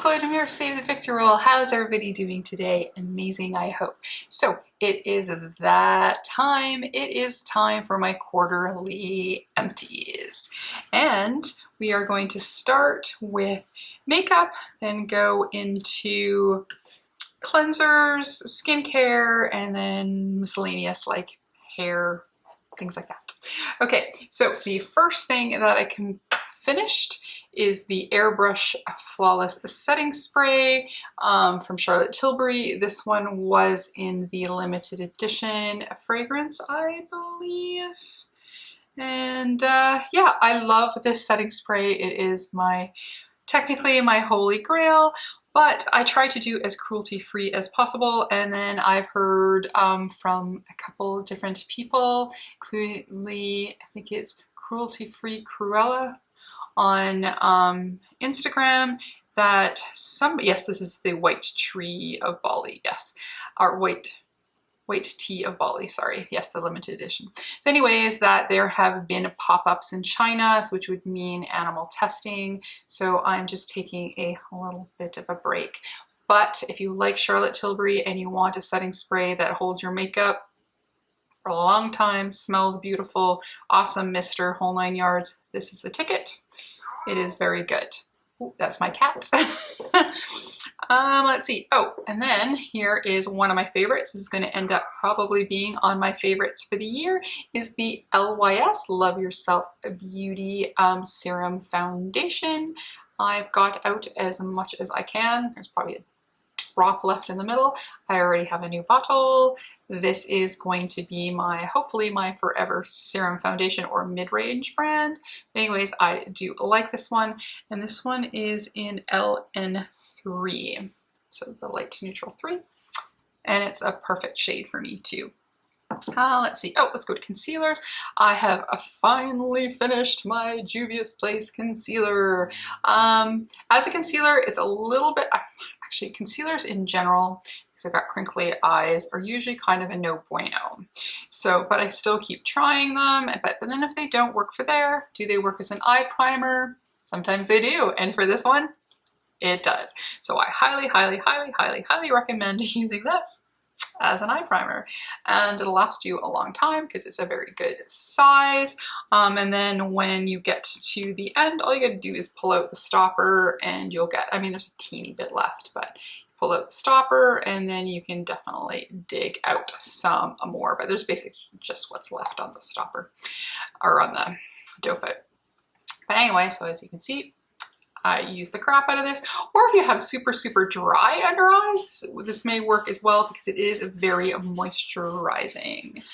Chloe Demir, Save the Victor Roll. How's everybody doing today? Amazing, I hope. So it is that time. It is time for my quarterly empties. And we are going to start with makeup, then go into cleansers, skincare, and then miscellaneous like hair, things like that. Okay, so the first thing that I finished is the Airbrush Flawless Setting Spray from Charlotte Tilbury. This one was in the limited edition fragrance, I believe. And yeah, I love this setting spray. It is technically my holy grail, but I try to do as cruelty-free as possible. And then I've heard from a couple different people, including, I think it's Cruelty-Free Cruella on Instagram, that yes, this is the White Tree of Bali, yes, or White Tea of Bali, sorry, yes, the limited edition. So anyways, that there have been pop-ups in China, which would mean animal testing, so I'm just taking a little bit of a break. But if you like Charlotte Tilbury and you want a setting spray that holds your makeup for a long time, smells beautiful, awesome mister, whole 9 yards, this is the ticket. It is very good. Ooh, that's my cat. Let's see. Oh, and then here is one of my favorites. This is going to end up probably being on my favorites for the year, is the LYS Love Yourself Beauty Serum Foundation. I've got out as much as I can. There's probably a drop left in the middle. I already have a new bottle. This is going to be hopefully my forever serum foundation or mid-range brand. Anyways, I do like this one, and this one is in LN3, so the light to neutral 3, and it's a perfect shade for me too. Let's see. Oh, let's go to concealers. I have finally finished my Juvia's Place concealer. As a concealer, it's a little bit, actually concealers in general, because I've got crinkly eyes, are usually kind of a no bueno. So, but I still keep trying them. But then if they don't work for there, do they work as an eye primer? Sometimes they do. And for this one, it does. So I highly, highly, highly, highly, highly recommend using this as an eye primer, and it'll last you a long time because it's a very good size. And then when you get to the end, all you gotta do is pull out the stopper and you'll get, I mean, there's a teeny bit left, but pull out the stopper and then you can definitely dig out some more, but there's basically just what's left on the stopper or on the doe foot. But anyway, so as you can see, I use the crap out of this. Or if you have super, super dry under eyes, this may work as well because it is very moisturizing.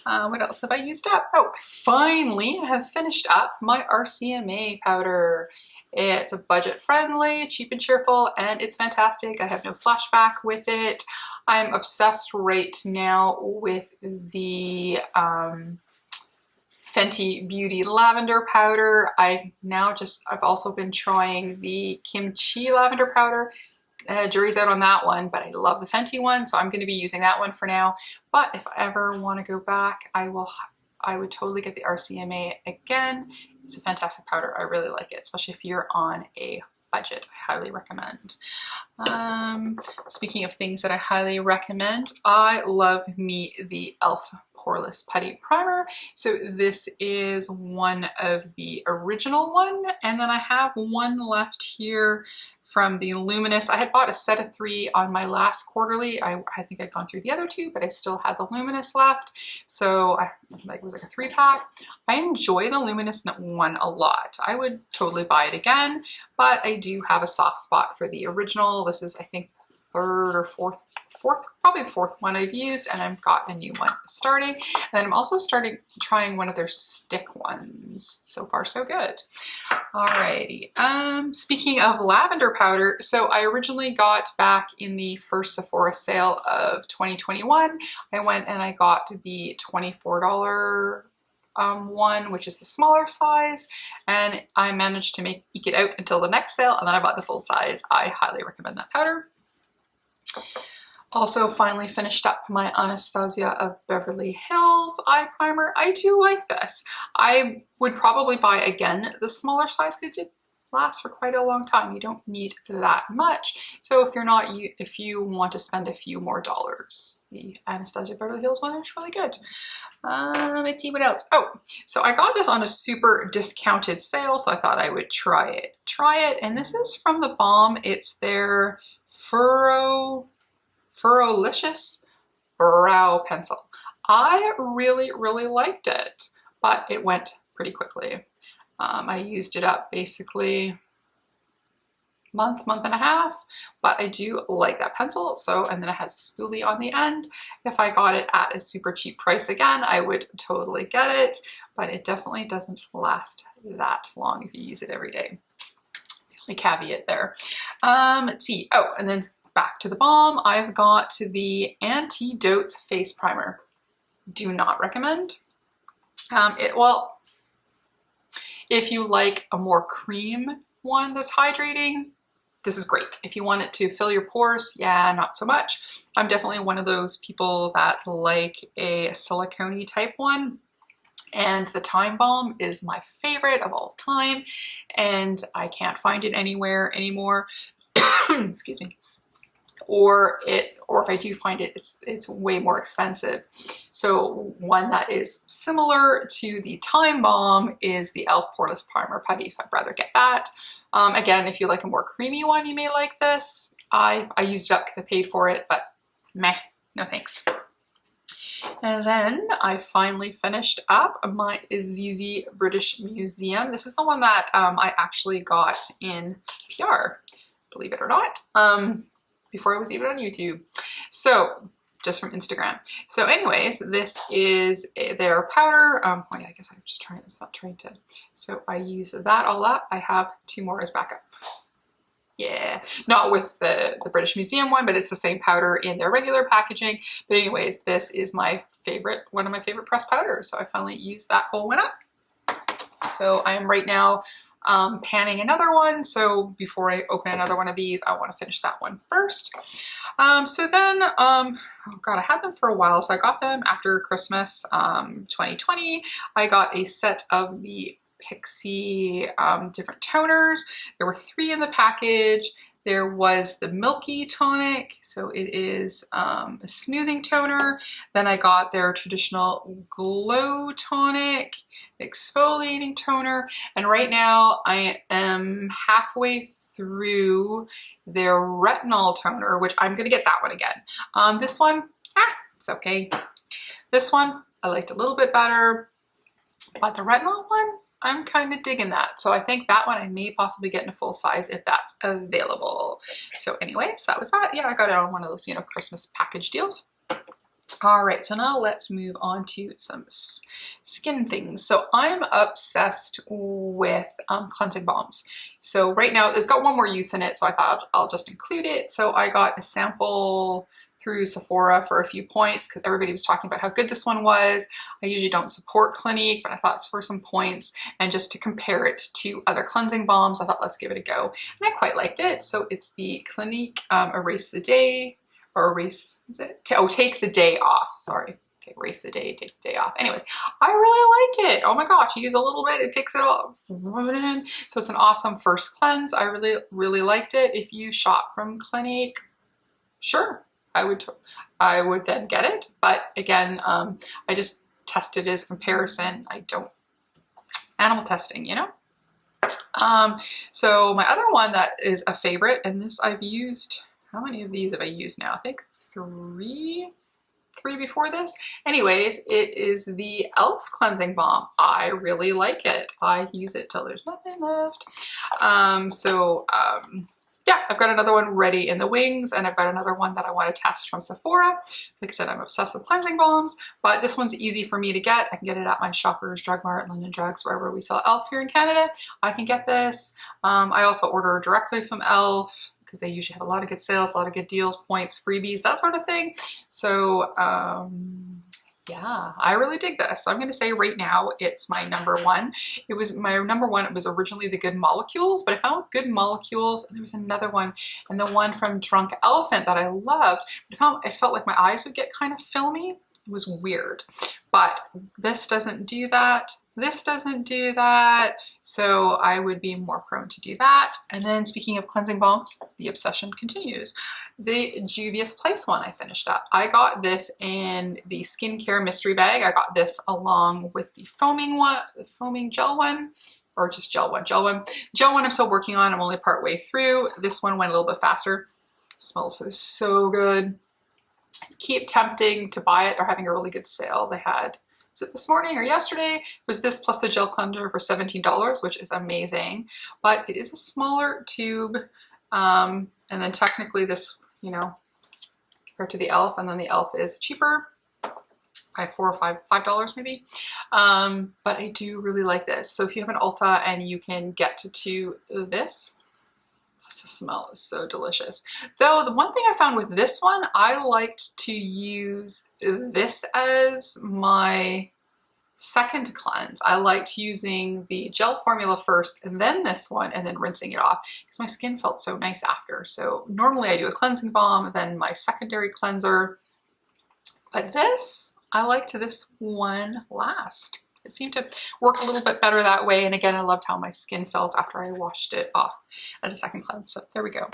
What else have I used up? Oh, I finally have finished up my RCMA powder. It's a budget friendly, cheap and cheerful, and it's fantastic. I have no flashback with it. I'm obsessed right now with the Fenty Beauty Lavender Powder. I've also been trying the Kimchi Lavender Powder. Jury's out on that one, but I love the Fenty one, so I'm going to be using that one for now. But if I ever want to go back, I would totally get the RCMA again. It's a fantastic powder. I really like it, especially if you're on a budget. I highly recommend. Speaking of things that I highly recommend, I love me the e.l.f. Poreless Putty Primer. So this is one of the original one, and then I have one left here from the Luminous. I had bought a set of 3 on my last quarterly. I think I'd gone through the other 2, but I still had the Luminous left. So it was like a 3-pack. I enjoy the Luminous one a lot. I would totally buy it again, but I do have a soft spot for the original. This is, I think, third or fourth, probably the 4th one I've used, and I've got a new one starting. And then I'm also trying one of their stick ones. So far, so good. Alrighty. Speaking of lavender powder, so I originally got back in the first Sephora sale of 2021. I went and I got the $24 one, which is the smaller size, and I managed to eke it out until the next sale, and then I bought the full size. I highly recommend that powder. Also finally finished up my Anastasia of Beverly Hills eye primer. I do like this. I would probably buy again the smaller size because it lasts for quite a long time. You don't need that much. So if you want to spend a few more dollars, the Anastasia Beverly Hills one is really good. Let's see what else. Oh, so I got this on a super discounted sale, so I thought I would try it. And this is from the Balm. It's their Furrowlicious Brow Pencil. I really, really liked it, but it went pretty quickly. I used it up basically month and a half, but I do like that pencil. So, and then it has a spoolie on the end. If I got it at a super cheap price again, I would totally get it, but it definitely doesn't last that long if you use it every day. The only caveat there. Let's see. Oh, and then back to the Balm, I've got the Antidotes Face Primer. Do not recommend. Well, if you like a more cream one that's hydrating, this is great. If you want it to fill your pores, yeah, not so much. I'm definitely one of those people that like a silicone type one. And the Time Balm is my favorite of all time, and I can't find it anywhere anymore. Excuse me. Or if I do find it, it's way more expensive. So one that is similar to the Time Balm is the e.l.f. Poreless Primer Putty, so I'd rather get that. Again, if you like a more creamy one, you may like this. I used it up because I paid for it, but meh, no thanks. And then I finally finished up my Azizi British Museum. This is the one that I actually got in PR, believe it or not. Before I was even on YouTube. So, just from Instagram. So anyways, this is their powder. Oh yeah, I guess I'm just trying to. So I use that all up. I have 2 more as backup. Yeah, not with the British Museum one, but it's the same powder in their regular packaging. But anyways, this is my favorite, one of my favorite pressed powders. So I finally used that whole one up. So I am right now panning another one. So before I open another one of these, I want to finish that one first. So then, oh God, I had them for a while. So I got them after Christmas 2020. I got a set of the Pixie different toners. There were 3 in the package. There was the Milky Tonic, so it is a smoothing toner. Then I got their traditional Glow Tonic, exfoliating toner, and right now I am halfway through their retinol toner, which I'm gonna get that one again. This one, it's okay. This one I liked a little bit better, but the retinol one, I'm kind of digging that. So I think that one I may possibly get in a full size if that's available. So anyways, that was that. Yeah, I got it on one of those, Christmas package deals. All right, so now let's move on to some skin things. So I'm obsessed with cleansing balms. So right now, it's got one more use in it, so I thought I'll just include it. So I got a sample through Sephora for a few points because everybody was talking about how good this one was. I usually don't support Clinique, but I thought for some points and just to compare it to other cleansing balms, I thought let's give it a go. And I quite liked it. So it's the Clinique Erase the Day, or Erase, is it? Oh, Take the Day Off, sorry. Okay, erase the day, take the day off. Anyways, I really like it. Oh my gosh, you use a little bit, it takes it all. So it's an awesome first cleanse. I really, really liked it. If you shop from Clinique, sure. I would then get it, but again, I just tested as comparison. I don't animal testing, So my other one that is a favorite, and this I've used. How many of these have I used now? I think 3 before this. Anyways, it is the e.l.f. cleansing balm. I really like it. I use it till there's nothing left. Yeah, I've got another one ready in the wings, and I've got another one that I want to test from Sephora. Like I said, I'm obsessed with cleansing balms, but this one's easy for me to get. I can get it at my Shoppers Drug Mart, London Drugs, wherever we sell e.l.f. here in Canada. I can get this. I also order directly from e.l.f. because they usually have a lot of good sales, a lot of good deals, points, freebies, that sort of thing. So, yeah, I really dig this. So I'm going to say right now it's my number one. It was my number one. It was originally the Good Molecules, but I found Good Molecules, and there was another one, and the one from Drunk Elephant that I loved. But it felt like my eyes would get kind of filmy. It was weird, but this doesn't do that. This doesn't do that, so I would be more prone to do that. And then speaking of cleansing balms, the obsession continues. The Juvia's Place one I finished up. I got this in the skincare mystery bag. I got this along with the foaming one, the foaming gel one, or just gel one. Gel one I'm still working on. I'm only part way through. This one went a little bit faster. It smells so good. Keep tempting to buy it. They're having a really good sale. They had, was it this morning or yesterday? It was this plus the gel cleanser for $17, which is amazing. But it is a smaller tube. And then technically this, you know, compared to the e.l.f., and then the e.l.f. is cheaper by $4 or $5 maybe. But I do really like this. So if you have an Ulta and you can get to this, the smell is so delicious. Though the one thing I found with this one, I liked to use this as my second cleanse. I liked using the gel formula first and then this one and then rinsing it off because my skin felt so nice after. So normally I do a cleansing balm, then my secondary cleanser. But this, I liked this one last. It seemed to work a little bit better that way. And again, I loved how my skin felt after I washed it off as a second cleanse. So there we go.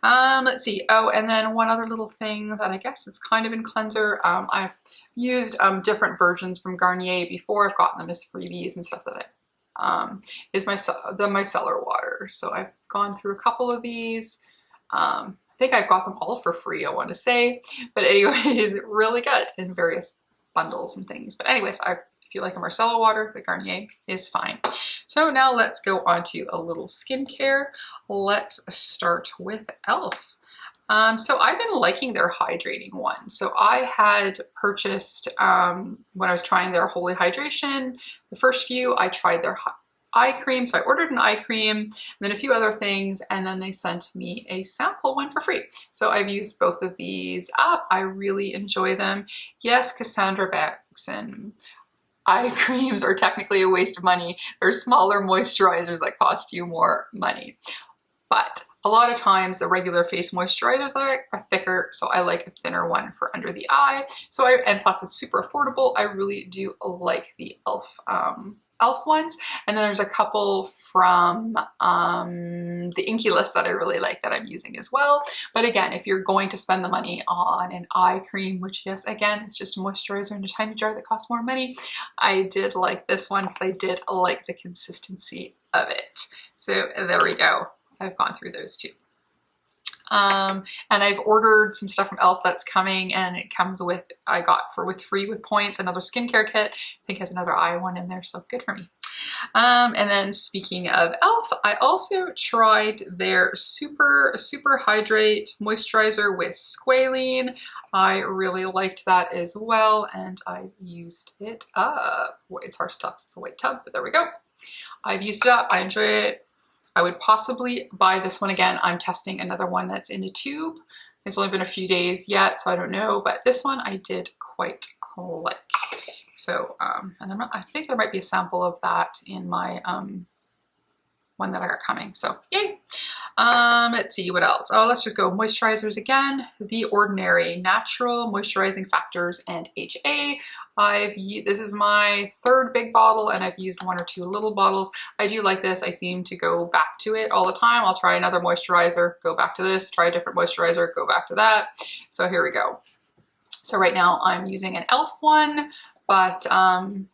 Let's see. Oh, and then one other little thing that I guess it's kind of in cleanser. I've used different versions from Garnier before. I've gotten them as freebies and stuff that is my micellar water. So I've gone through a couple of these. I think I've got them all for free, I want to say. But anyways, really good in various bundles and things. But anyways, if you like a micellar water, the Garnier is fine. So now let's go on to a little skincare. Let's start with e.l.f. So I've been liking their hydrating one. So I had purchased, when I was trying their Holy Hydration, the first few, I tried their eye cream. So I ordered an eye cream, and then a few other things, and then they sent me a sample one for free. So I've used both of these up. I really enjoy them. Yes, Cassandra Baxon. Eye creams are technically a waste of money. They're smaller moisturizers that cost you more money. But a lot of times the regular face moisturizers are thicker, so I like a thinner one for under the eye. And plus it's super affordable. I really do like the e.l.f. ones. And then there's a couple from the Inky List that I really like that I'm using as well. But again, if you're going to spend the money on an eye cream, which yes, again, it's just a moisturizer in a tiny jar that costs more money, I did like this one because I did like the consistency of it. So there we go. I've gone through those two. And I've ordered some stuff from e.l.f. that's coming, and it comes with, I got with free with points, another skincare kit. I think has another eye one in there, so good for me. And then speaking of e.l.f., I also tried their Super Hydrate Moisturizer with squalene. I really liked that as well, and I used it up. It's hard to talk, it's a white tub, but there we go. I've used it up, I enjoy it. I would possibly buy this one again. I'm testing another one that's in a tube. It's only been a few days yet, so I don't know, but this one I did quite like. So, and I think there might be a sample of that in my one that I got coming, so yay. Let's see what else. Oh, let's just go moisturizers again. The Ordinary Natural Moisturizing Factors and HA. This is my third big bottle, and I've used one or two little bottles. I do like this. I seem to go back to it all the time. I'll try another moisturizer, go back to this, try a different moisturizer, go back to that. So here we go. So right now I'm using an e.l.f. one, but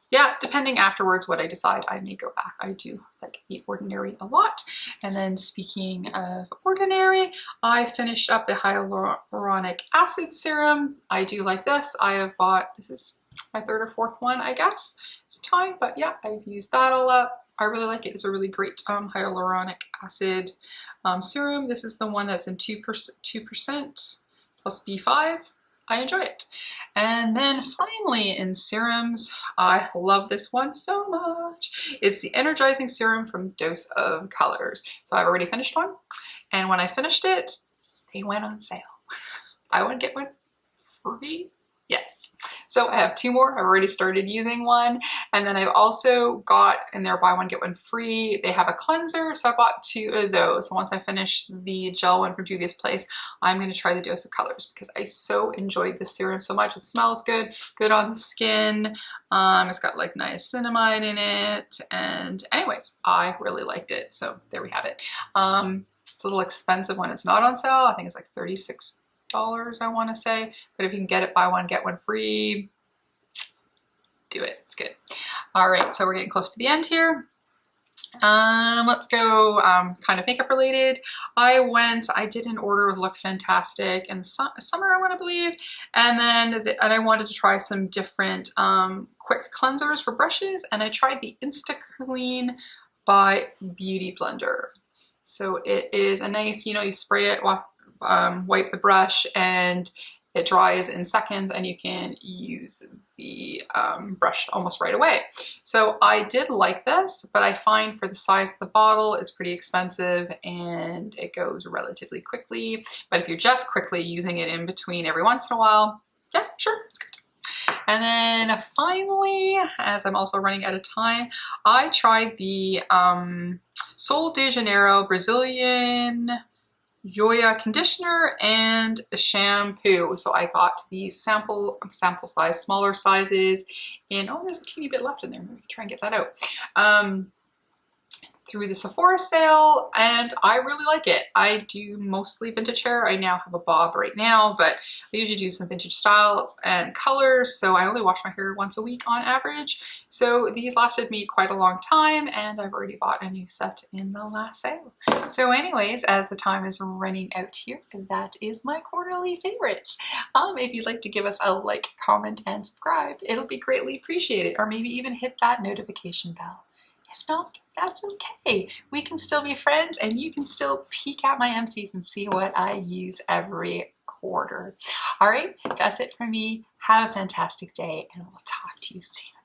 yeah, depending afterwards what I decide, I may go back. I do like the Ordinary a lot. And then speaking of Ordinary, I finished up the hyaluronic acid serum. I do like this. I have bought, this is my third or fourth one, I guess. It's time, but yeah, I've used that all up. I really like it. It's a really great hyaluronic acid serum. This is the one that's in 2% plus B5. I enjoy it. And then finally in serums, I love this one so much. It's the Energizing Serum from Dose of Colors. So I've already finished one. And when I finished it, they went on sale. Buy one, get one free. Yes. So I have two more. I've already started using one. And then I've also got in there buy one, get one free. They have a cleanser. So I bought two of those. So once I finish the gel one from Juvia's Place, I'm going to try the Dose of Colors because I so enjoyed this serum so much. It smells good, good on the skin. It's got like niacinamide in it. And anyways, I really liked it. So there we have it. It's a little expensive when it's not on sale. I think it's like $36, I want to say, but if you can get it buy one get one free, do it. It's good. All right, so we're getting close to the end here. Let's go kind of makeup related. I did an order with Look Fantastic in the summer, I want to believe, and then I wanted to try some different quick cleansers for brushes, and I tried the Insta Clean by Beauty Blender. So it is a nice, you spray it, wipe the brush, and it dries in seconds, and you can use the brush almost right away. So I did like this, but I find for the size of the bottle, it's pretty expensive and it goes relatively quickly. But if you're just quickly using it in between every once in a while, yeah, sure, it's good. And then finally, as I'm also running out of time, I tried the Sol de Janeiro Brazilian Joya conditioner and a shampoo. So I got the sample size, smaller sizes, and oh, there's a teeny bit left in there. Maybe try and get that out. Through the Sephora sale, and I really like it. I do mostly vintage hair. I now have a bob right now, but I usually do some vintage styles and colors, so I only wash my hair once a week on average. So these lasted me quite a long time, and I've already bought a new set in the last sale. So anyways, as the time is running out here, that is my quarterly favorites. If you'd like to give us a like, comment, and subscribe, it'll be greatly appreciated, or maybe even hit that notification bell. If not, that's okay. We can still be friends, and you can still peek at my empties and see what I use every quarter. All right, that's it for me. Have a fantastic day, and we'll talk to you soon.